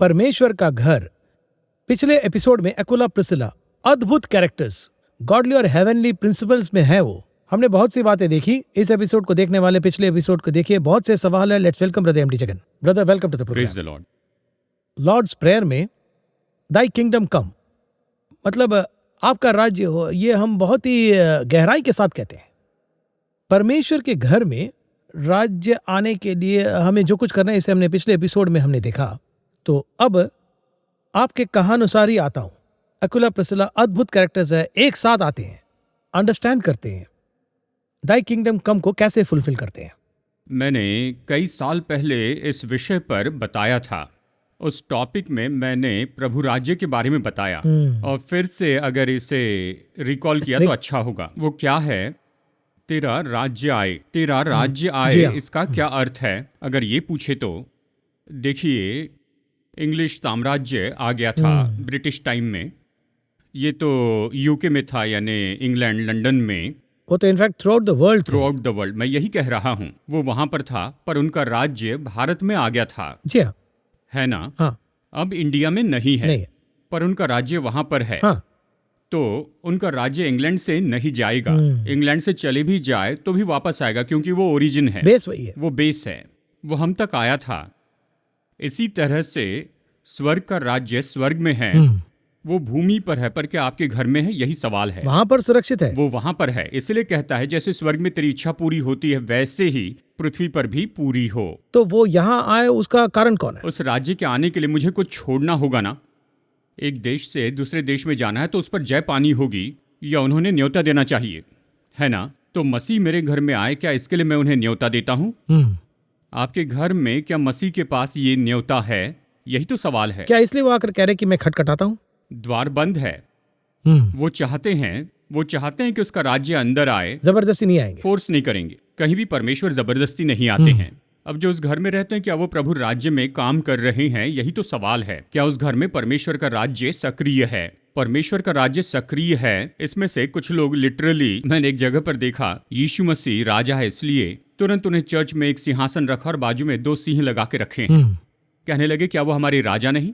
परमेश्वर का घर। पिछले एपिसोड में एक्विला प्रिस्किला अद्भुत कैरेक्टर्स, गॉडली और हेवनली प्रिंसिपल्स में है वो। हमने बहुत सी बातें देखी। इस एपिसोड को देखने वाले पिछले एपिसोड को देखिए, बहुत से सवाल है। Let's welcome brother MD Jagan. Brother, welcome to the praise the program. Lord. Lord's prayer में दाई किंगडम कम, मतलब आपका राज्य हो, ये हम बहुत ही गहराई के साथ कहते हैं। परमेश्वर के घर में राज्य आने के लिए हमें जो कुछ करना है, इसे हमने पिछले एपिसोड में हमने देखा। तो अब आपके कहानुसार ही आता हूं। एक्विला प्रिस्किला अद्भुत कैरेक्टर्स है, एक साथ आते हैं, अंडरस्टैंड करते हैं, दाई किंगडम कम को कैसे फुलफिल करते हैं। मैंने कई साल पहले इस विषय पर बताया था। उस टॉपिक में मैंने प्रभु राज्य के बारे में बताया और फिर से अगर इसे रिकॉल किया तो अच्छा होगा। वो क्या है? तेरा राज्य आए, तेरा राज्य आए, इसका क्या अर्थ है? अगर ये पूछे तो देखिए, इंग्लिश साम्राज्य आ गया था ब्रिटिश टाइम में। ये तो यूके में था, यानी इंग्लैंड, लंदन में। वो तो in fact through out the world, through out the world, मैं यही कह रहा हूँ। वो वहां पर था, पर उनका राज्य भारत में आ गया था। जी हाँ, है ना? हाँ। अब इंडिया में नहीं है, पर उनका राज्य वहां पर है। हाँ। तो उनका राज्य इंग्लैंड से नहीं जाएगा। इंग्लैंड से चले भी जाए तो भी वापस आएगा, क्योंकि वो ओरिजिन है, बेस वही है, वो बेस है, वो हम तक आया था। इसी तरह से स्वर्ग का राज्य स्वर्ग में है, वो भूमि पर है, पर क्या आपके घर में है? यही सवाल है। वहां पर सुरक्षित है, वो वहां पर है। इसलिए कहता है जैसे स्वर्ग में तेरी इच्छा पूरी होती है, वैसे ही पृथ्वी पर भी पूरी हो। तो वो यहाँ आए, उसका कारण कौन है? उस राज्य के आने के लिए मुझे कुछ छोड़ना होगा ना। एक देश से दूसरे देश में जाना है तो उस पर जय पानी होगी, या उन्होंने न्योता देना चाहिए, है ना? तो मसीह मेरे घर में आए, क्या इसके लिए मैं उन्हें न्योता देता हूँ? आपके घर में क्या मसीह के पास ये न्योता है? यही तो सवाल है। क्या इसलिए वो आकर कह रहे कि मैं खटखटाता हूँ? द्वार बंद है। वो चाहते हैं कि उसका राज्य अंदर आए। जबरदस्ती नहीं आएंगे, फोर्स नहीं करेंगे। कहीं भी परमेश्वर जबरदस्ती नहीं आते हैं। अब जो उस घर में रहते हैं, क्या वो प्रभु राज्य में काम कर रहे हैं? यही तो सवाल है। क्या उस घर में परमेश्वर का राज्य सक्रिय है? परमेश्वर का राज्य सक्रिय है। इसमें से कुछ लोग लिटरली, मैंने एक जगह पर देखा, यीशु मसीह राजा है इसलिए तुरंत उन्हें चर्च में एक सिंहासन रखा और बाजू में 2 सिंह लगा के रखे हैं। कहने लगे क्या वो हमारे राजा नहीं?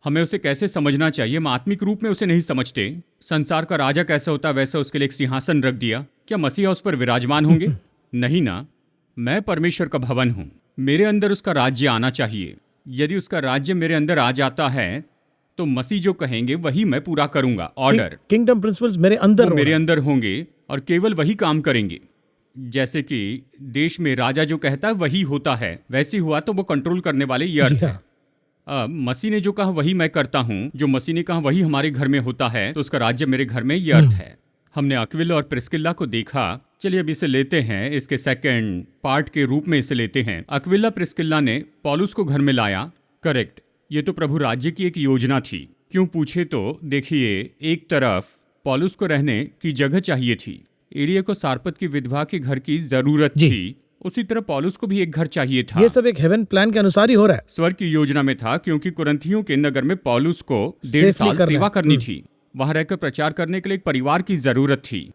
हमें उसे कैसे समझना चाहिए? हम आत्मिक रूप में उसे नहीं समझते। संसार का राजा कैसे होता है, वैसे उसके लिए एक सिंहासन रख दिया। क्या मसीहा उस पर विराजमान होंगे? नहीं ना। मैं परमेश्वर का भवन हूँ, मेरे अंदर उसका राज्य आना चाहिए। यदि उसका राज्य मेरे अंदर आ जाता है तो मसीह जो कहेंगे वही मैं पूरा करूंगा। ऑर्डर, किंगडम प्रिंसिपल्स मेरे अंदर होंगे और केवल वही काम करेंगे। जैसे कि देश में राजा जो कहता है वही होता है, वैसे हुआ तो वो कंट्रोल करने वाले, ये अर्थ है। अब मसीह ने जो कहा वही मैं करता हूँ, जो मसीह ने कहा वही हमारे घर में होता है, तो उसका राज्य मेरे घर में, ये अर्थ है। हमने अक्विला और प्रिस्किला को देखा। चलिए अब इसे लेते हैं, इसके सेकंड पार्ट के रूप में इसे लेते हैं। अक्विला प्रिस्किला ने पौलुस को घर में लाया, करेक्ट। ये तो प्रभु राज्य की एक योजना थी। क्यों पूछे तो देखिए, एक तरफ पौलुस को रहने की जगह चाहिए थी, एलिया को सारपत की विधवा के घर की जरूरत थी, उसी तरह पौलुस को भी एक घर चाहिए था। ये सब एक हेवन प्लान के अनुसार ही हो रहा है, स्वर्ग की योजना में था, क्योंकि कुरिन्थियों के नगर में पौलुस को 1.5 साल सेवा करनी थी। वहां रहकर प्रचार करने के लिए एक परिवार की जरूरत थी।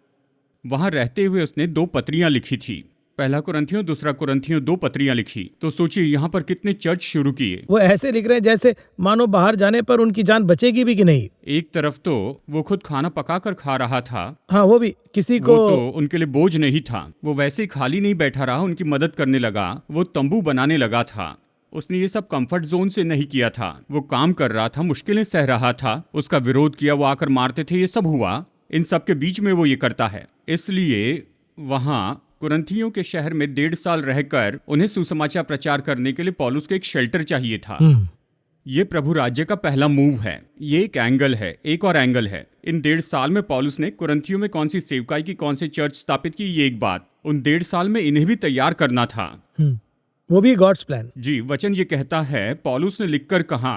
वहां रहते हुए उसने 2 पत्रियां लिखी थी, पहला कुरिन्थियों, दूसरा कुरिन्थियों, 2 पत्रियां लिखी। तो सोचिए यहाँ पर कितने चर्च शुरू किए। वो ऐसे लिख रहे हैं जैसे मानो बाहर जाने पर उनकी जान बचेगी भी कि नहीं। एक तरफ तो वो खुद खाना पकाकर खा रहा था, हाँ, वो भी किसी को, वो तो उनके लिए बोझ नहीं था। वो वैसे ही खाली नहीं बैठा रहा, उनकी मदद करने लगा, वो तंबू बनाने लगा था। उसने ये सब कंफर्ट जोन से नहीं किया था, वो काम कर रहा था, मुश्किलें सह रहा था, उसका विरोध किया, वो आकर मारते थे, ये सब हुआ। इन सब के बीच में वो ये करता है। इसलिए वहां कुरिन्थियों के शहर में 1.5 साल रहकर उन्हें सुसमाचार प्रचार करने के लिए पौलुस को एक शेल्टर चाहिए था। ये प्रभु राज्य का पहला मूव है। ये एक एंगल है। एक और एंगल है, इन 1.5 साल में पौलुस ने कुरिन्थियों में कौन सी सेवकाई की, कौन से चर्च स्थापित की, ये एक बात। उन 1.5 साल में इन्हें भी तैयार करना था। वो भी गॉड्स प्लान। जी, वचन ये कहता है, पौलुस ने लिखकर कहा,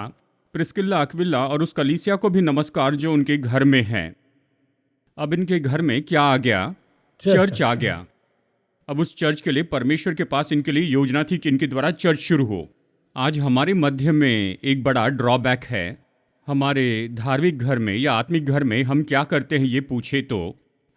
प्रिस्किला, अक्विला और उस कलीसिया को भी नमस्कार जो उनके घर में है। अब इनके घर में क्या आ गया? चर्च आ गया। अब उस चर्च के लिए परमेश्वर के पास इनके लिए योजना थी कि इनके द्वारा चर्च शुरू हो। आज हमारे मध्य में एक बड़ा ड्रॉबैक है। हमारे धार्मिक घर में या आत्मिक घर में हम क्या करते हैं ये पूछे तो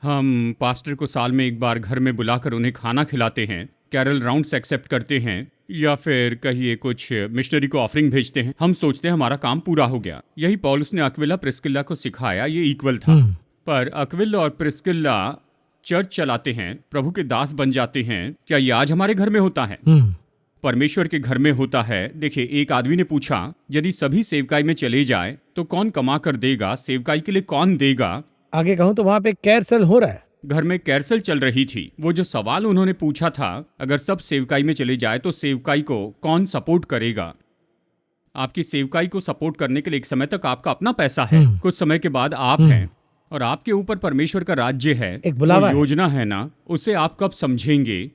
हम पास्टर को साल में एक बार घर में बुलाकर उन्हें खाना खिलाते हैं, कैरल राउंड्स एक्सेप्ट करते हैं, या फिर कहिए कुछ मिशनरी को ऑफरिंग भेजते हैं। हम सोचते हैं हमारा काम पूरा हो गया। यही पौलुस ने अक्विला प्रिस्किल्ला को सिखाया, ये इक्वल था। पर अक्विला और प्रिस्किल्ला चर्च चलाते हैं, प्रभु के दास बन जाते हैं। क्या ये आज हमारे घर में होता है? परमेश्वर के घर में होता है। देखिए, एक आदमी ने पूछा, यदि सभी सेवकाई में चले जाए तो कौन कमा कर देगा? सेवकाई के लिए कौन देगा? आगे कहूं तो वहां पे कैरसल हो रहा है। घर में कैरसल चल रही थी। वो जो सवाल उन्होंने पूछा था, अगर सब सेवकाई में चले जाए तो सेवकाई को कौन सपोर्ट करेगा? आपकी सेवकाई को सपोर्ट करने के लिए एक समय तक आपका अपना पैसा है, कुछ समय के बाद आप हैं, और आपके ऊपर परमेश्वर का राज्य है, एक बुलावा है। योजना है ना, उसे आप कब समझेंगे?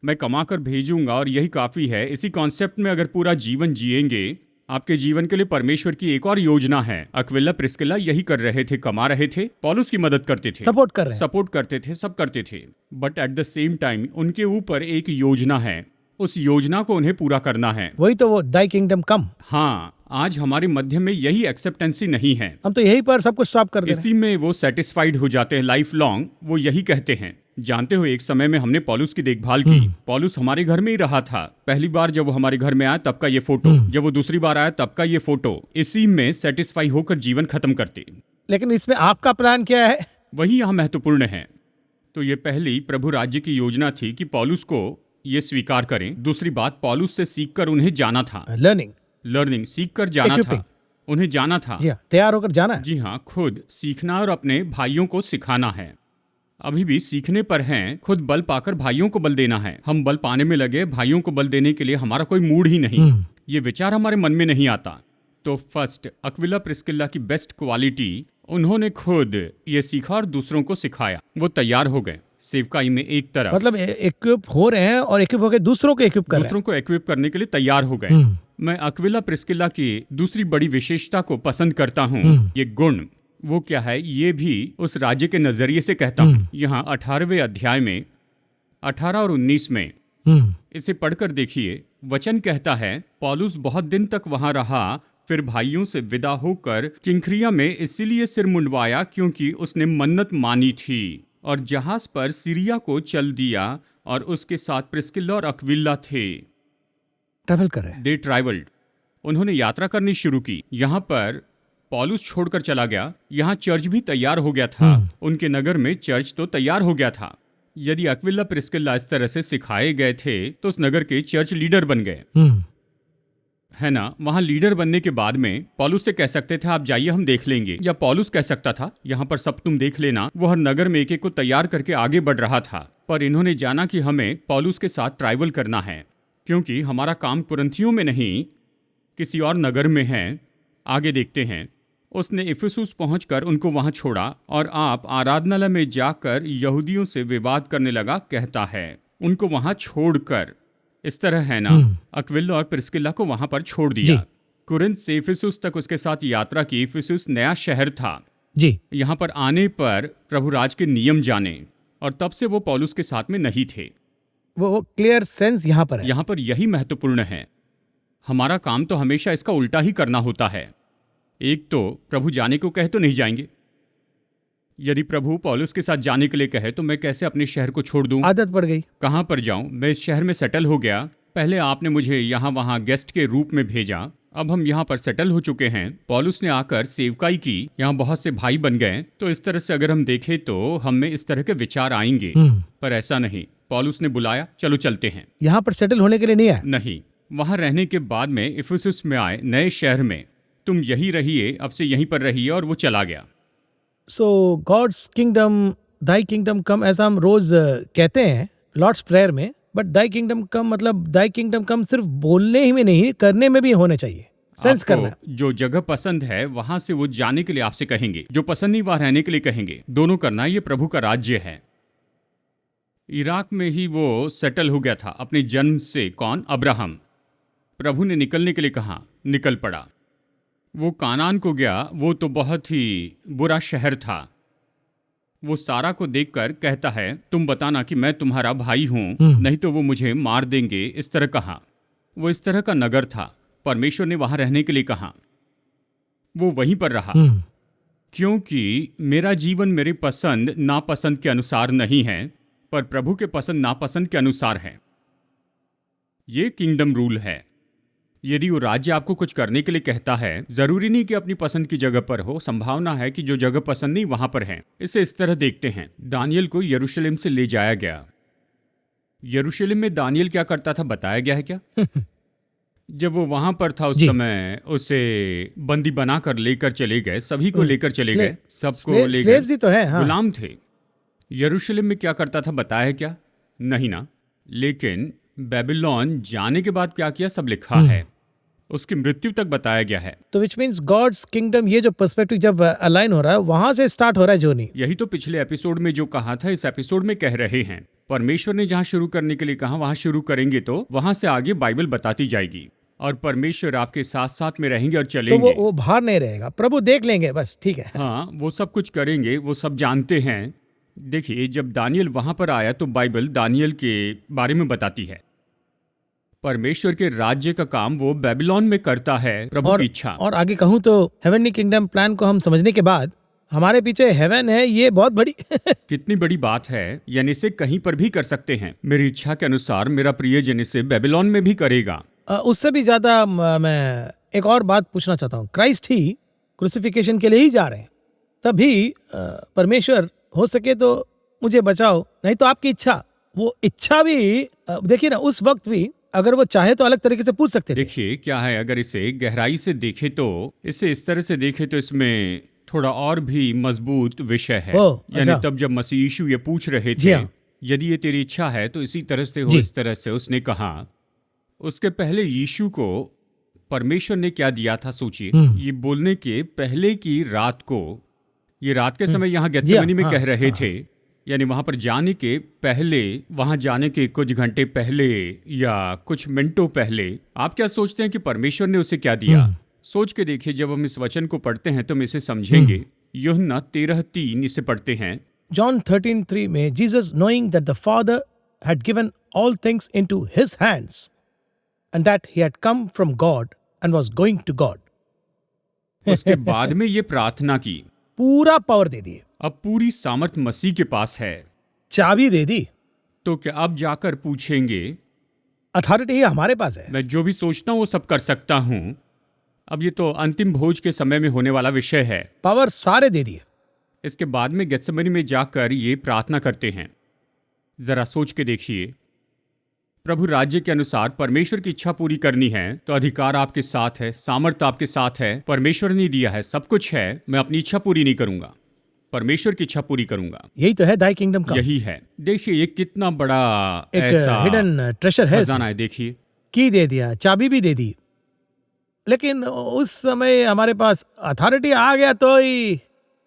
मैं कमा कर भेजूंगा और यही काफी है। इसी कॉन्सेप्ट में अगर पूरा जीवन जिएंगे, आपके जीवन के लिए परमेश्वर की एक और योजना है। अक्विला प्रिस्किला यही कर रहे थे, कमा रहे थे, पौलुस की मदद करते थे, सपोर्ट कर रहे हैं। सपोर्ट करते थे, सब करते थे। But at the same time उनके ऊपर एक योजना है, उस योजना को उन्हें पूरा करना है। वही तो वो दाई किंगडम कम। हाँ, आज हमारे मध्य में यही एक्सेप्टेंसी नहीं है। हम तो यही पर सब कुछ स्टॉप कर दे रहे हैं। इसी में वो सेटिस्फाइड हो जाते हैं लाइफ लॉन्ग। वो यही कहते हैं। जानते हो, एक समय में हमने पौलुस की देखभाल की। पौलुस हमारे घर में ही रहा था। पहली बार जब वो हमारे घर में आया तब का ये फोटो, जब वो दूसरी बार आया तब का ये फोटो। इसी में सेटिस्फाई होकर जीवन खत्म करते। लेकिन इसमें आपका प्लान क्या है? वही यहाँ महत्वपूर्ण है। तो ये पहली प्रभु राज्य की योजना थी कि पौलुस को ये स्वीकार करें। दूसरी बात, पौलुस से सीखकर उन्हें जाना था। लर्निंग सीख कर जाना Equipping. था, उन्हें जाना था। जी हाँ, तैयार होकर जाना है। जी हाँ, खुद सीखना और अपने भाइयों को सिखाना है। अभी भी सीखने पर हैं, खुद बल पाकर भाइयों को बल देना है। हम बल पाने में लगे, भाइयों को बल देने के लिए हमारा कोई मूड ही नहीं, ये विचार हमारे मन में नहीं आता। तो फर्स्ट, अक्विला प्रिस्किल्ला की बेस्ट क्वालिटी, उन्होंने खुद ये सीखा और दूसरों को सिखाया। वो तैयार हो गए सेवकाई में एक तरफ, मतलब इक्विप हो रहे हैं और इक्विप होकर दूसरों को इक्विप कर रहे हैं। दूसरों को इक्विप करने के लिए तैयार हो गए। मैं अक्विला प्रिस्किल्ला की दूसरी बड़ी विशेषता को पसंद करता हूँ, ये गुण। वो क्या है, ये भी उस राज्य के नजरिए से कहता हूँ। यहाँ 18वें अध्याय में 18 और 19 में इसे पढ़कर देखिए। वचन कहता है, पौलुस बहुत दिन तक वहां रहा, फिर भाइयों से विदा होकर किंख्रिया में इसलिए सिर मुंडवाया क्योंकि उसने मन्नत मानी थी, और जहाज पर सीरिया को चल दिया, और उसके साथ प्रिस्किल्ला और अक्विला थे। ट्रैवल कर रहे हैं। दे ट्रैवल्ड, उन्होंने यात्रा करनी शुरू की। यहाँ पर पौलुस छोड़कर चला गया। यहाँ चर्च भी तैयार हो गया था। उनके नगर में चर्च तो तैयार हो गया था। यदि अक्विला प्रिस्किल्ला इस तरह से सिखाए गए थे तो उस नगर के चर्च लीडर बन गए, है ना। वहां लीडर बनने के बाद में पौलुस से कह सकते थे, आप जाइए हम देख लेंगे, या पौलुस कह सकता था, यहाँ पर सब तुम देख लेना। वो हर नगर में एक एक को तैयार करके आगे बढ़ रहा था। पर इन्होंने जाना कि हमें पौलुस के साथ ट्रैवल करना है, क्योंकि हमारा काम कुरिन्थियों में नहीं किसी और नगर में है। आगे देखते हैं। उसने इफिसुस पहुंचकर उनको वहां छोड़ा, और आप आराधनालय में जाकर यहूदियों से विवाद करने लगा, कहता है। उनको वहां छोड़कर, इस तरह है ना, अक्विला और प्रिस्किल्ला को वहां पर छोड़ दिया। कुरिन्थ से इफिसुस तक उसके साथ यात्रा की। इफिसुस नया शहर था जी। यहाँ पर आने पर प्रभु राज के नियम जाने, और तब से वो पौलुस के साथ में नहीं थे। वो क्लियर सेंस यहाँ पर है। यहाँ पर यही महत्वपूर्ण है। हमारा काम तो हमेशा इसका उल्टा ही करना होता है। एक तो प्रभु जाने को कहे तो नहीं जाएंगे। यदि प्रभु पौलुस के साथ जाने के लिए कहे तो मैं कैसे अपने शहर को छोड़ दूं? आदत पड़ गई। कहाँ पर जाऊं? मैं इस शहर में सेटल हो गया। पहले आपने मुझे यहाँ वहाँ गेस्ट के रूप में भेजा, अब हम यहाँ पर सेटल हो चुके हैं। पौलुस ने आकर सेवकाई की, यहाँ बहुत से भाई बन गए। तो इस तरह से अगर हम देखें तो हम में इस तरह के विचार आएंगे, पर ऐसा नहीं। पौलुस ने बुलाया, चलो चलते हैं। यहाँ पर सेटल होने के लिए नहीं आया। नहीं, वहाँ रहने के बाद में इफिसुस में आए, नए शहर में। तुम यही रहिए, अब से यहीं पर रहिए, और वो चला गया। सो गॉड्स किंगडम, दाई किंगडम कम, ऐसा हम रोज कहते हैं लॉर्ड्स प्रेयर में। बट दाई किंगडम कम मतलब दाई किंगडम कम सिर्फ बोलने ही में नहीं, करने में भी होने चाहिए। सेंस करना है। जो जगह पसंद है वहां से वो जाने के लिए आपसे कहेंगे, जो पसंद नहीं वहां रहने के लिए कहेंगे। दोनों करना, ये प्रभु का राज्य है। इराक में ही वो सेटल हो गया था अपने जन्म से। कौन? अब्राहम। प्रभु ने निकलने के लिए कहा, निकल पड़ा। वो कानान को गया। वो तो बहुत ही बुरा शहर था। वो सारा को देखकर कहता है, तुम बताना कि मैं तुम्हारा भाई हूं, नहीं तो वो मुझे मार देंगे। इस तरह कहा। वो इस तरह का नगर था। परमेश्वर ने वहां रहने के लिए कहा। वो वहीं पर रहा, क्योंकि मेरा जीवन मेरे पसंद नापसंद के अनुसार नहीं है, पर प्रभु के पसंद नापसंद के अनुसार है। ये किंगडम रूल है। यदि वो राज्य आपको कुछ करने के लिए कहता है, जरूरी नहीं कि अपनी पसंद की जगह पर हो, संभावना है कि जो जगह पसंद नहीं वहां पर है। इसे इस तरह देखते हैं, दानियल को यरूशलेम से ले जाया गया। यरूशलेम में दानियल क्या करता था बताया गया है क्या? जब वो वहां पर था उस जी। समय उसे बंदी बनाकर लेकर चले गए, सभी को लेकर चले गए, सबको ले स्लेव्स गए, ही तो है, हाँ। गुलाम थे। यरूशलेम में क्या करता था बताया है क्या? नहीं ना। लेकिन बेबीलोन जाने के बाद क्या किया सब लिखा है, उसकी मृत्यु तक बताया गया है। तो विच मीन्स गॉड्स किंगडम, ये जो पर्सपेक्टिव जब अलाइन हो रहा है वहां से स्टार्ट हो रहा है जर्नी। यही तो पिछले एपिसोड में जो कहा था इस एपिसोड में कह रहे हैं। परमेश्वर ने जहां शुरू करने के लिए कहा वहां शुरू करेंगे तो वहां से आगे बाइबल बताती जाएगी, और परमेश्वर आपके साथ साथ में रहेंगे और तो चलेंगे। वो बाहर नहीं रहेगा, प्रभु देख लेंगे बस, ठीक है। हाँ, वो सब कुछ करेंगे, वो सब जानते हैं। देखिए, जब दानियल वहां पर आया तो बाइबल दानियल के बारे में बताती है। परमेश्वर के राज्य का काम वो बेबीलोन में करता है, प्रभु की इच्छा। और आगे कहूं तो हेवनली किंगडम प्लान को हम समझने के बाद हमारे पीछे हेवन है, ये बहुत बड़ी कितनी बड़ी बात है, यानी इसे कहीं पर भी कर सकते हैं। मेरी इच्छा के अनुसार मेरा प्रियजन इसे बेबीलोन में भी करेगा। उससे भी ज्यादा मैं एक और बात पूछना चाहता हूँ। क्राइस्ट ही क्रूसिफिकेशन के लिए ही जा रहे हैं, तभी परमेश्वर हो सके तो मुझे बचाओ, नहीं तो आपकी इच्छा। वो इच्छा भी देखिए ना, उस वक्त भी अगर वो चाहे तो अलग तरीके से पूछ सकते थे। देखिए क्या है, अगर इसे गहराई से देखे तो, इसे इस तरह से देखे तो इसमें थोड़ा और भी मजबूत विषय है। यानी तब जब मसीह यीशु ये पूछ रहे थे, यदि ये तेरी इच्छा है तो इसी तरह से हो, इस तरह से उसने कहा। उसके पहले यीशु को परमेश्वर ने क्या दिया था सोचिए। ये बोलने के पहले की रात को, ये रात के समय यहाँ गेत्सेमनी में कह रहे थे, यानी वहां पर जाने के पहले, वहां जाने के कुछ घंटे पहले या कुछ मिनटों पहले, आप क्या सोचते हैं कि परमेश्वर ने उसे क्या दिया? सोच के देखिए, जब हम इस वचन को पढ़ते हैं तो हम इसे समझेंगे। यूहन्ना 13:3 इसे पढ़ते हैं। जॉन 13:3 में Jesus knowing that the father had given all things into his hands and that he had come from God and was going to God. उसके बाद में ये प्रार्थना की, पूरा पावर दे दिए, अब पूरी सामर्थ मसीह के पास है, चाबी दे दी। तो क्या अब जाकर पूछेंगे? अथॉरिटी हमारे पास है, मैं जो भी सोचता हूँ वो सब कर सकता हूँ। अब ये तो अंतिम भोज के समय में होने वाला विषय है। पावर सारे दे दिए। इसके बाद में गेत्सेमनी में जाकर ये प्रार्थना करते हैं। जरा सोच के देखिए, प्रभु राज्य के अनुसार परमेश्वर की इच्छा पूरी करनी है तो अधिकार आपके साथ है, सामर्थ्य आपके साथ है, परमेश्वर ने दिया है, सब कुछ है। मैं अपनी इच्छा पूरी नहीं करूंगा, परमेश्वर की इच्छा पूरी करूंगा। यही तो है दाई किंगडम का, यही है। देखिए ये कितना बड़ा एक ऐसा हिडन ट्रेजर है, खजाना है। देखिए, की दे दिया, चाबी भी दे दी, लेकिन उस समय हमारे पास अथॉरिटी आ गया तो ही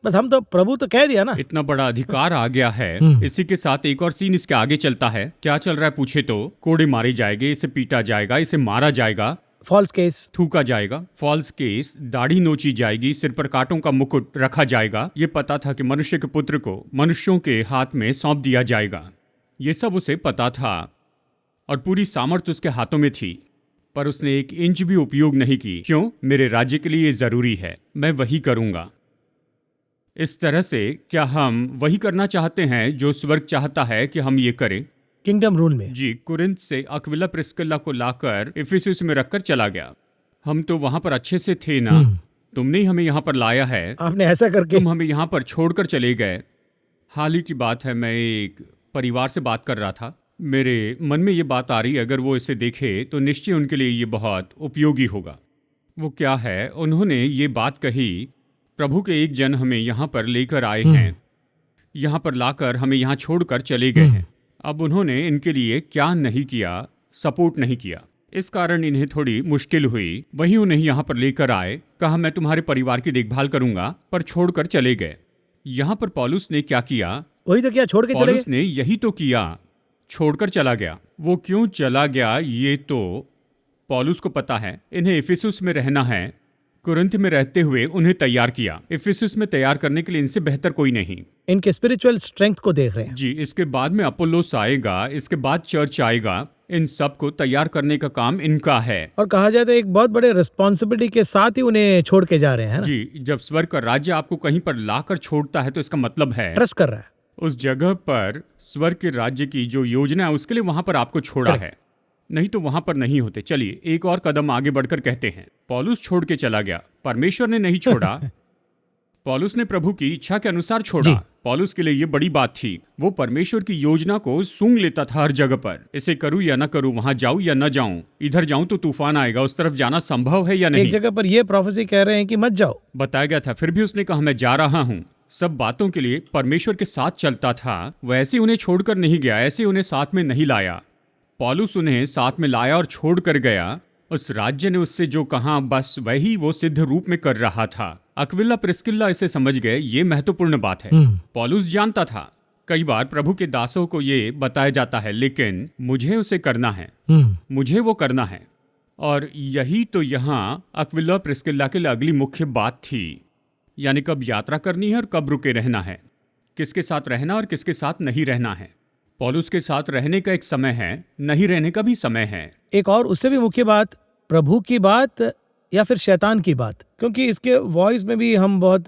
बस, हम तो प्रभु तो कह दिया ना। इतना बड़ा अधिकार आ गया है। इसी के साथ एक और सीन इसके आगे चलता है। क्या चल रहा है पूछे तो, कोड़े मारे जाएंगे, इसे पीटा जाएगा, इसे मारा जाएगा, फॉल्स केस, थूका जाएगा, फॉल्स केस, दाढ़ी नोची जाएगी, सिर पर कांटों का मुकुट रखा जाएगा। ये पता था कि मनुष्य के पुत्र को मनुष्यों के हाथ में सौंप दिया जाएगा। ये सब उसे पता था और पूरी सामर्थ्य उसके हाथों में थी, पर उसने एक इंच भी उपयोग नहीं की। क्यों? मेरे राज्य के लिए ये जरूरी है, मैं वही करूंगा। इस तरह से क्या हम वही करना चाहते हैं जो स्वर्ग चाहता है कि हम ये करें? किंगडम रूल में जी, कुरिन्थ से अक्विला प्रिस्किल्ला को लाकर इफिसुस में रखकर चला गया। हम तो वहां पर अच्छे से थे ना, तुमने ही हमें यहाँ पर लाया है, आपने ऐसा करके तुम हमें यहाँ पर छोड़कर चले गए। हाल ही की बात है, मैं एक परिवार से बात कर रहा था, मेरे मन में ये बात आ रही है, अगर वो इसे देखे तो निश्चय उनके लिए ये बहुत उपयोगी होगा। वो क्या है, उन्होंने ये बात कही, प्रभु के एक जन हमें यहाँ पर लेकर आए हैं, यहाँ पर लाकर हमें यहाँ छोड़कर चले गए हैं। अब उन्होंने इनके लिए क्या नहीं किया, सपोर्ट नहीं किया, इस कारण इन्हें थोड़ी मुश्किल हुई। वहीं उन्हें यहाँ पर लेकर आए, कहा मैं तुम्हारे परिवार की देखभाल करूंगा, पर छोड़कर चले गए। यहाँ पर पौलुस ने क्या किया? वही तो किया, छोड़ के चले पौलुस ने यही तो किया, छोड़कर चला गया। वो क्यों चला गया ये तो पौलुस को पता है। इन्हें इफिसुस में रहना है, कुरिन्थ में रहते हुए उन्हें तैयार किया। इफिसुस में तैयार करने के लिए इनसे बेहतर कोई नहीं। इनके स्पिरिचुअल स्ट्रेंथ को देख रहे हैं। जी, इसके बाद में अपोलोस आएगा, इसके बाद चर्च आएगा। इन सब को तैयार करने का काम इनका है। और कहा जाए तो एक बहुत बड़े रिस्पॉन्सिबिलिटी के साथ ही उन्हें छोड़ के जा रहे हैं ना? जी, जब स्वर्ग का राज्य आपको कहीं पर लाकर छोड़ता है तो इसका मतलब है ट्रस्ट कर रहा है, उस जगह पर स्वर्ग के राज्य की जो योजना है उसके लिए वहां पर आपको छोड़ा है। नहीं तो वहां पर नहीं होते। चलिए एक और कदम आगे बढ़कर कहते हैं, पौलुस छोड़ के चला गया, परमेश्वर ने नहीं छोड़ा। पौलुस ने प्रभु की इच्छा के अनुसार छोड़ा। जी। पौलुस के लिए ये बड़ी बात थी। वो परमेश्वर की योजना को सूंघ लेता था हर जगह पर। इसे करूं या न करूं, वहां जाऊं या न जाऊं, इधर जाऊं तो तूफान आएगा, उस तरफ जाना संभव है या एक नहीं। जगह पर यह प्रोफेसी कह रहे हैं कि मत जाओ, बताया गया था, फिर भी उसने कहा मैं जा रहा हूं। सब बातों के लिए परमेश्वर के साथ चलता था। वैसे उन्हें छोड़कर नहीं गया, ऐसे उन्हें साथ में नहीं लाया। पौलुस उन्हें साथ में लाया और छोड़ कर गया। उस राज्य ने उससे जो कहा बस वही वो सिद्ध रूप में कर रहा था। अक्विला प्रिस्किल्ला इसे समझ गए। ये महत्वपूर्ण बात है। पौलुस जानता था। कई बार प्रभु के दासों को ये बताया जाता है, लेकिन मुझे उसे करना है, मुझे वो करना है। और यही तो यहाँ अक्विला प्रिस्किल्ला के लिए अगली मुख्य बात थी, यानी कब यात्रा करनी है और कब रुके रहना है, किसके साथ रहना और किसके साथ नहीं रहना है। पौलुस के साथ रहने का एक समय है, नहीं रहने का भी समय है। एक और उससे भी मुख्य बात, प्रभु की बात या फिर शैतान की बात, क्योंकि इसके वॉइस में भी हम बहुत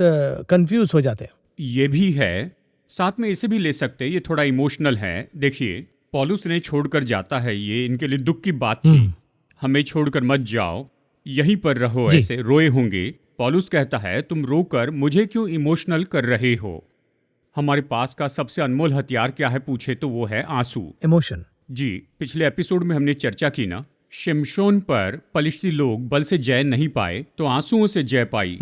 कंफ्यूज हो जाते हैं। ये भी है, साथ में इसे भी ले सकते हैं, ये थोड़ा इमोशनल है। देखिए पौलुस ने छोड़कर जाता है, ये इनके लिए दुख की बात थी। हमें छोड़कर मत जाओ, यहीं पर रहो, ऐसे रोए होंगे। पौलुस कहता है तुम रोकर मुझे क्यों इमोशनल कर रहे हो। हमारे पास का सबसे अनमोल हथियार क्या है पूछे तो वो है आंसू, इमोशन। जी, पिछले एपिसोड में हमने चर्चा की ना, शिमशोन पर पलिश्ती लोग बल से जय नहीं पाए तो आंसुओं से जय पाई।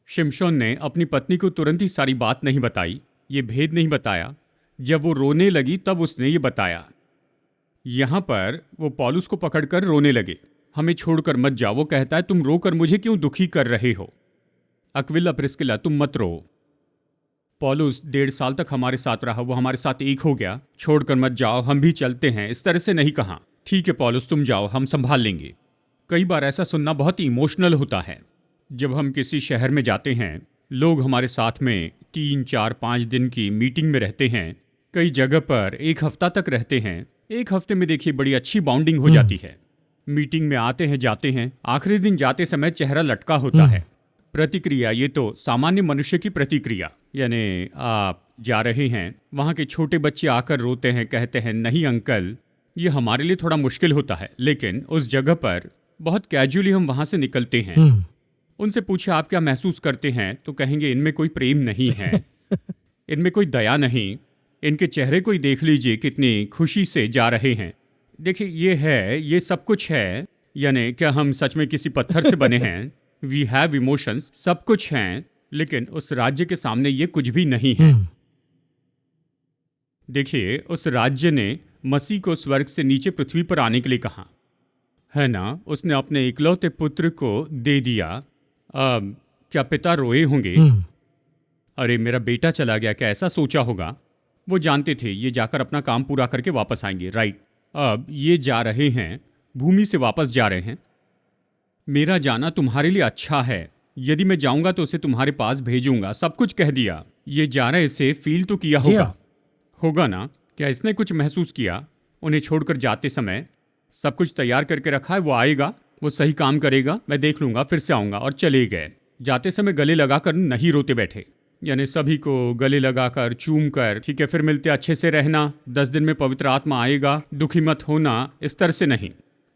शिमशोन ने अपनी पत्नी को तुरंत ही सारी बात नहीं बताई, ये भेद नहीं बताया। जब वो रोने लगी तब उसने ये बताया। यहाँ पर वो पौलुस को पकड़कर रोने लगे, हमें छोड़कर मत जाओ। वो कहता है तुम रोकर मुझे क्यों दुखी कर रहे हो। अक्विला प्रिस्किला तुम मत रो। पौलुस 1.5 साल तक हमारे साथ रहा, वो हमारे साथ एक हो गया, छोड़कर मत जाओ, हम भी चलते हैं। इस तरह से नहीं कहा, ठीक है पौलुस तुम जाओ, हम संभाल लेंगे। कई बार ऐसा सुनना बहुत ही इमोशनल होता है। जब हम किसी शहर में जाते हैं, लोग हमारे साथ में 3, 4, 5 दिन की मीटिंग में रहते हैं, कई जगह पर 1 हफ्ता तक रहते हैं। 1 हफ्ते में देखिए बड़ी अच्छी बाउंडिंग हो जाती है। मीटिंग में आते हैं जाते हैं, आखिरी दिन जाते समय चेहरा लटका होता है। प्रतिक्रिया, ये तो सामान्य मनुष्य की प्रतिक्रिया, यानी आप जा रहे हैं, वहाँ के छोटे बच्चे आकर रोते हैं, कहते हैं नहीं अंकल, ये हमारे लिए थोड़ा मुश्किल होता है। लेकिन उस जगह पर बहुत कैजुअली हम वहाँ से निकलते हैं। उनसे पूछे आप क्या महसूस करते हैं, तो कहेंगे इनमें कोई प्रेम नहीं है, इनमें कोई दया नहीं, इनके चेहरे को ही देख लीजिए कितनी खुशी से जा रहे हैं। देखिए ये है, ये सब कुछ है, यानी क्या हम सच में किसी पत्थर से बने हैं। वी हैव इमोशंस, सब कुछ हैं, लेकिन उस राज्य के सामने ये कुछ भी नहीं है। देखिए उस राज्य ने मसीह को स्वर्ग से नीचे पृथ्वी पर आने के लिए कहा है ना, उसने अपने इकलौते पुत्र को दे दिया। अब क्या पिता रोए होंगे, अरे मेरा बेटा चला गया, क्या ऐसा सोचा होगा। वो जानते थे ये जाकर अपना काम पूरा करके वापस आएंगे, राइट। अब ये जा रहे हैं, भूमि से वापस जा रहे हैं। मेरा जाना तुम्हारे लिए अच्छा है, यदि मैं जाऊंगा तो उसे तुम्हारे पास भेजूंगा, सब कुछ कह दिया। ये जा रहे, इसे फील तो किया होगा ना। क्या इसने कुछ महसूस किया उन्हें छोड़कर जाते समय। सब कुछ तैयार करके रखा है, वो आएगा, वो सही काम करेगा, मैं देख लूंगा, फिर से आऊंगा। और चले गए। जाते समय गले लगाकर नहीं रोते बैठे, यानी सभी को गले लगाकर चूम कर, ठीक है फिर मिलते, अच्छे से रहना, 10 दिन में पवित्र आत्मा आएगा, दुखी मत होना, इस तरह से नहीं।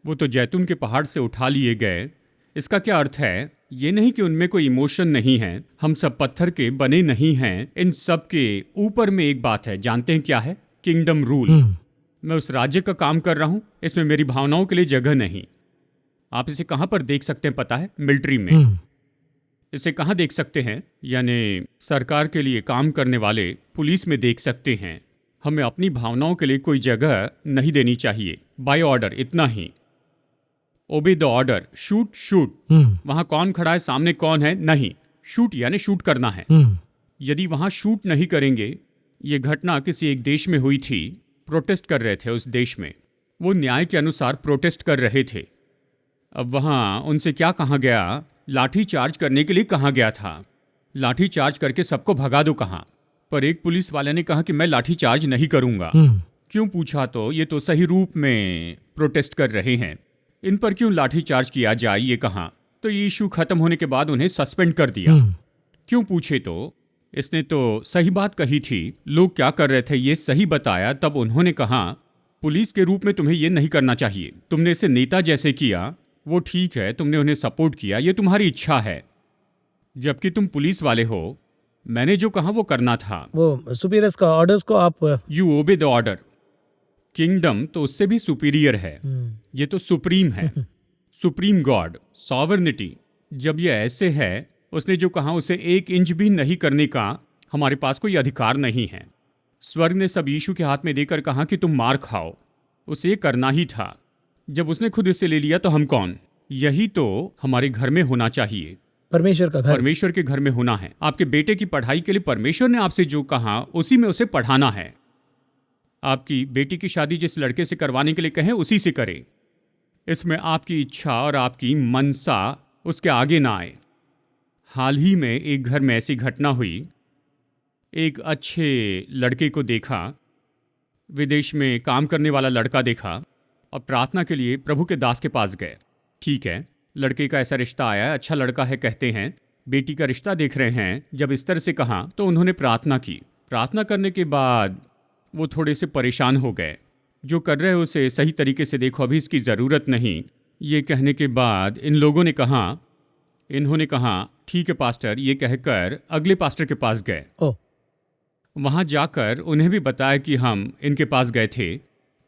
वो तो जैतून के पहाड़ से उठा लिए गए। इसका क्या अर्थ है, ये नहीं कि उनमें कोई इमोशन नहीं है, हम सब पत्थर के बने नहीं हैं। इन सब के ऊपर में एक बात है, जानते हैं क्या है, किंगडम रूल। मैं उस राज्य का काम कर रहा हूं, इसमें मेरी भावनाओं के लिए जगह नहीं। आप इसे कहां पर देख सकते हैं पता है, मिलिट्री में। इसे कहां देख सकते हैं, यानी सरकार के लिए काम करने वाले पुलिस में देख सकते हैं। हमें अपनी भावनाओं के लिए कोई जगह नहीं देनी चाहिए, बाय ऑर्डर, इतना ही। Obey the order, shoot shoot. वहां कौन खड़ा है, सामने कौन है, नहीं, शूट यानी शूट करना है। यदि वहां शूट नहीं करेंगे, ये घटना किसी एक देश में हुई थी, प्रोटेस्ट कर रहे थे उस देश में, वो न्याय के अनुसार प्रोटेस्ट कर रहे थे। अब वहां उनसे क्या कहा गया, लाठी चार्ज करने के लिए कहा गया था। लाठी चार्ज करके सबको भगा दो कहा, पर एक पुलिस वाले ने कहा कि मैं लाठी चार्ज नहीं करूंगा। क्यों पूछा तो ये तो सही रूप में प्रोटेस्ट कर रहे हैं, इन पर क्यों लाठी चार्ज किया जाए, ये कहा। तो ये इशू खत्म होने के बाद उन्हें सस्पेंड कर दिया। क्यों पूछे तो इसने तो सही बात कही थी, लोग क्या कर रहे थे ये सही बताया, तब उन्होंने कहा पुलिस के रूप में तुम्हें ये नहीं करना चाहिए। तुमने इसे नेता जैसे किया, वो ठीक है, तुमने उन्हें सपोर्ट किया, ये तुम्हारी इच्छा है। जबकि तुम पुलिस वाले हो, मैंने जो कहा वो करना था। वो सुपीरियर्स का ऑर्डर्स को आप you obey the order. Kingdom तो उससे भी सुपीरियर है, ये तो सुप्रीम है, सुप्रीम गॉड, सॉवरनिटी। जब ये ऐसे है, उसने जो कहा उसे 1 इंच भी नहीं करने का हमारे पास कोई अधिकार नहीं है। स्वर्ग ने सब यीशु के हाथ में देकर कहा कि तुम मार खाओ, उसे ये करना ही था। जब उसने खुद इसे ले लिया तो हम कौन? यही तो हमारे घर में होना चाहिए। परमेश्वर का घर, परमेश्वर के घर में होना है। आपके बेटे की पढ़ाई के लिए परमेश्वर ने आपसे जो कहा उसी में उसे पढ़ाना है। आपकी बेटी की शादी जिस लड़के से करवाने के लिए कहें उसी से करें। इसमें आपकी इच्छा और आपकी मनसा उसके आगे ना आए। हाल ही में एक घर में ऐसी घटना हुई। एक अच्छे लड़के को देखा, विदेश में काम करने वाला लड़का देखा और प्रार्थना के लिए प्रभु के दास के पास गए। ठीक है, लड़के का ऐसा रिश्ता आया, अच्छा लड़का है कहते हैं, बेटी का रिश्ता देख रहे हैं। जब इस तरह से कहा तो उन्होंने प्रार्थना की। प्रार्थना करने के बाद वो थोड़े से परेशान हो गए। जो कर रहे हो उसे सही तरीके से देखो, अभी इसकी ज़रूरत नहीं। ये कहने के बाद इन्होंने कहा ठीक है पास्टर, ये कहकर अगले पास्टर के पास गए। वहाँ जाकर उन्हें भी बताया कि हम इनके पास गए थे,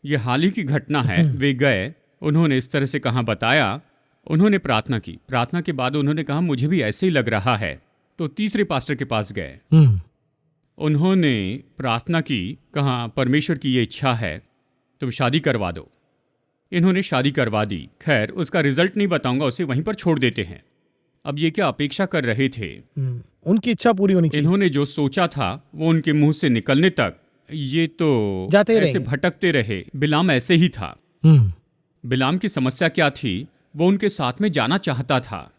ये हाल ही की घटना है। वे गए, उन्होंने इस तरह से कहा, बताया, उन्होंने प्रार्थना की। प्रार्थना के बाद उन्होंने कहा मुझे भी ऐसे ही लग रहा है, तो तीसरे पास्टर के पास गए। उन्होंने प्रार्थना की, कहा परमेश्वर की ये इच्छा है, तुम शादी करवा दो। इन्होंने शादी करवा दी। खैर, उसका रिजल्ट नहीं बताऊंगा, उसे वहीं पर छोड़ देते हैं। अब ये क्या अपेक्षा कर रहे थे? उनकी इच्छा पूरी होनी चाहिए। इन्होंने जो सोचा था वो उनके मुंह से निकलने तक ये तो जाते ऐसे भटकते रहे। बिलाम ऐसे ही था। बिलाम की समस्या क्या थी? वो उनके साथ में जाना चाहता था।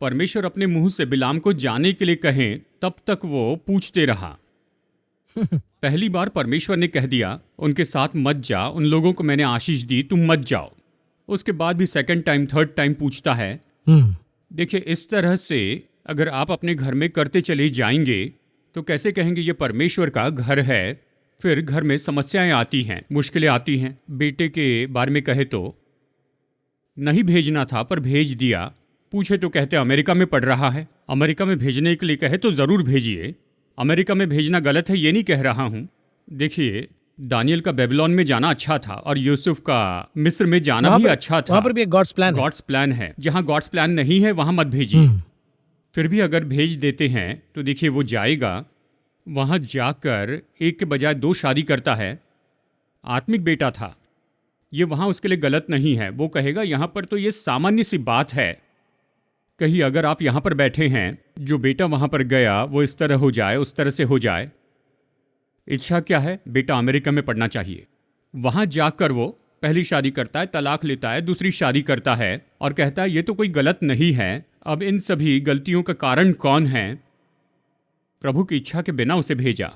परमेश्वर अपने मुंह से बिलाम को जाने के लिए कहें तब तक वो पूछते रहा। पहली बार परमेश्वर ने कह दिया उनके साथ मत जा, उन लोगों को मैंने आशीष दी, तुम मत जाओ। उसके बाद भी सेकंड टाइम, थर्ड टाइम पूछता है। देखिए, इस तरह से अगर आप अपने घर में करते चले जाएंगे तो कैसे कहेंगे ये परमेश्वर का घर है? फिर घर में समस्याएं आती हैं, मुश्किलें आती हैं। बेटे के बारे में कहे तो नहीं भेजना था पर भेज दिया। पूछे तो कहते अमेरिका में पढ़ रहा है। अमेरिका में भेजने के लिए कहे तो ज़रूर भेजिए। अमेरिका में भेजना गलत है ये नहीं कह रहा हूँ। देखिए, दानियल का बेबीलोन में जाना अच्छा था और यूसुफ का मिस्र में जाना भी अच्छा था। वहाँ पर भी एक गॉड्स प्लान है। गॉड्स प्लान है। जहाँ गॉड्स प्लान नहीं है वहाँ मत भेजिए। फिर भी अगर भेज देते हैं तो देखिए वो जाएगा, वहाँ जाकर एक के बजाय 2 शादी करता है। आत्मिक बेटा था, ये वहाँ उसके लिए गलत नहीं है। वो कहेगा यहाँ पर तो ये सामान्य सी बात है। कहीं अगर आप यहाँ पर बैठे हैं, जो बेटा वहाँ पर गया वो इस तरह हो जाए, उस तरह से हो जाए। इच्छा क्या है? बेटा अमेरिका में पढ़ना चाहिए। वहाँ जाकर वो पहली शादी करता है, तलाक लेता है, दूसरी शादी करता है और कहता है ये तो कोई गलत नहीं है। अब इन सभी गलतियों का कारण कौन है? प्रभु की इच्छा के बिना उसे भेजा।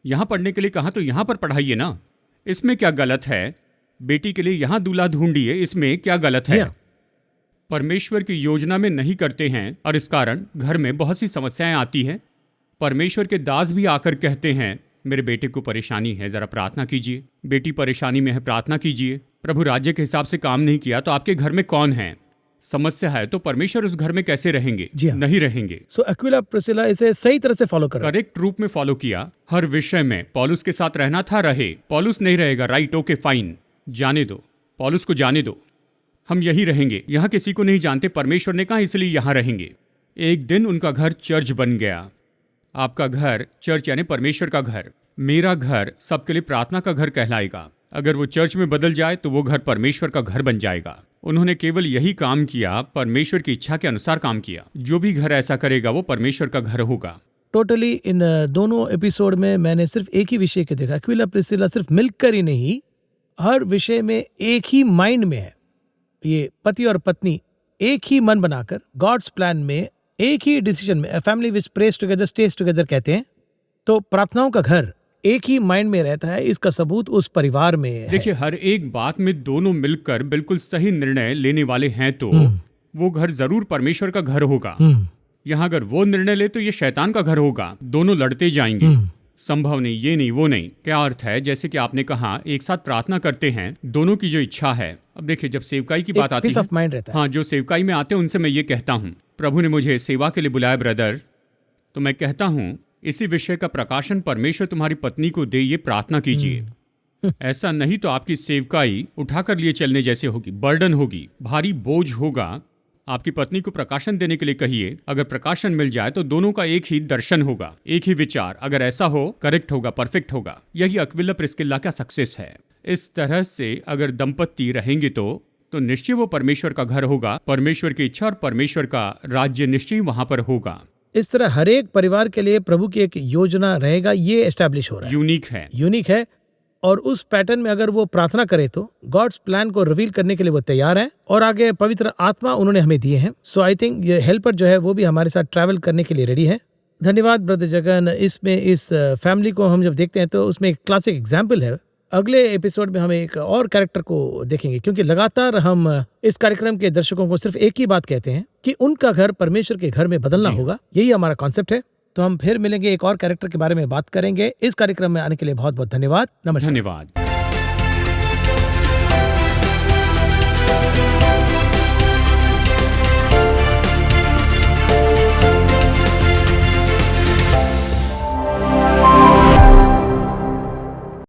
यहाँ पढ़ने के लिए कहा तो यहाँ पर पढ़ाइए ना, इसमें क्या गलत है? बेटी के लिए यहाँ दूल्हा ढूंढिए, इसमें क्या गलत है? परमेश्वर की योजना में नहीं करते हैं और इस कारण घर में बहुत सी समस्याएं आती हैं। परमेश्वर के दास भी आकर कहते हैं मेरे बेटे को परेशानी है, जरा प्रार्थना कीजिए। बेटी परेशानी में है, प्रार्थना कीजिए। प्रभु राज्य के हिसाब से काम नहीं किया तो आपके घर में कौन है? समस्या है तो परमेश्वर उस घर में कैसे रहेंगे? नहीं रहेंगे। सो एक्विला प्रिस्किला इसे सही तरह से फॉलो कर, करेक्ट रूप में फॉलो किया। हर विषय में पौलुस के साथ रहना था, रहे। पौलुस नहीं रहेगा, राइट, ओके, फाइन, जाने दो, पौलुस को जाने दो, हम यही रहेंगे। यहाँ किसी को नहीं जानते, परमेश्वर ने कहा इसलिए यहाँ रहेंगे। एक दिन उनका घर चर्च बन गया। आपका घर चर्च यानी परमेश्वर का घर। मेरा घर सबके लिए प्रार्थना का घर कहलाएगा। अगर वो चर्च में बदल जाए तो वो घर परमेश्वर का घर बन जाएगा। उन्होंने केवल यही काम किया, परमेश्वर की इच्छा के अनुसार काम किया। जो भी घर ऐसा करेगा वो परमेश्वर का घर होगा। टोटली इन दोनों एपिसोड में मैंने सिर्फ एक ही विषय के देखा। एक्विला प्रिस्किला सिर्फ मिलकर ही नहीं, हर विषय में एक ही माइंड में है। ये पति और पत्नी एक ही मन बनाकर गॉड्स प्लान में, एक ही डिसीजन में, family which praise together stage together कहते हैं। तो प्रार्थनाओं का घर एक ही माइंड में रहता है। इसका सबूत उस परिवार में है। देखिए, हर एक बात में दोनों मिलकर बिल्कुल सही निर्णय लेने वाले हैं तो वो घर जरूर परमेश्वर का घर होगा। यहाँ अगर वो निर्णय ले तो ये शैतान का घर होगा। दोनों लड़ते जाएंगे। संभव नहीं, ये नहीं, वो नहीं। क्या अर्थ है? जैसे कि आपने कहा एक साथ प्रार्थना करते हैं, दोनों की जो इच्छा है। अब देखिए, जब सेवकाई की बात आती पीस है, ऑफ माइंड रहता है। हाँ, जो सेवकाई में आते हैं उनसे मैं ये कहता हूँ, प्रभु ने मुझे सेवा के लिए बुलाया ब्रदर, तो मैं कहता हूँ इसी विषय का प्रकाशन परमेश्वर तुम्हारी पत्नी को दे, ये प्रार्थना कीजिए। ऐसा नहीं तो आपकी सेवकाई उठाकर लिए चलने जैसे होगी, बर्डन होगी, भारी बोझ होगा। आपकी पत्नी को प्रकाशन देने के लिए कहिए। अगर प्रकाशन मिल जाए तो दोनों का एक ही दर्शन होगा, एक ही विचार। अगर ऐसा हो, करेक्ट होगा, परफेक्ट होगा। यही अक्विला प्रिस्किल्ला का सक्सेस है। इस तरह से अगर दंपत्ति रहेंगे तो निश्चय वो परमेश्वर का घर होगा, परमेश्वर की इच्छा और परमेश्वर का राज्य निश्चय वहां पर होगा। इस तरह हर एक परिवार के लिए प्रभु की एक योजना रहेगा, ये एस्टैब्लिश हो रहा है, यूनिक है। और उस पैटर्न में अगर वो प्रार्थना करे तो गॉड्स प्लान को रिवील करने के लिए वो तैयार है, और आगे पवित्र आत्मा उन्होंने हमें दिए हैं। सो आई थिंक ये हेल्पर जो है वो भी हमारे साथ ट्रैवल करने के लिए रेडी है। धन्यवाद ब्रदर जगन। इसमें इस फैमिली को हम जब देखते हैं तो उसमें एक क्लासिक एग्जाम्पल है। अगले एपिसोड में हम एक और कैरेक्टर को देखेंगे, क्योंकि लगातार हम इस कार्यक्रम के दर्शकों को सिर्फ एक ही बात कहते हैं कि उनका घर परमेश्वर के घर में बदलना होगा। यही हमारा कॉन्सेप्ट है। तो हम फिर मिलेंगे, एक और कैरेक्टर के बारे में बात करेंगे। इस कार्यक्रम में आने के लिए बहुत बहुत धन्यवाद। नमस्कार। धन्यवाद।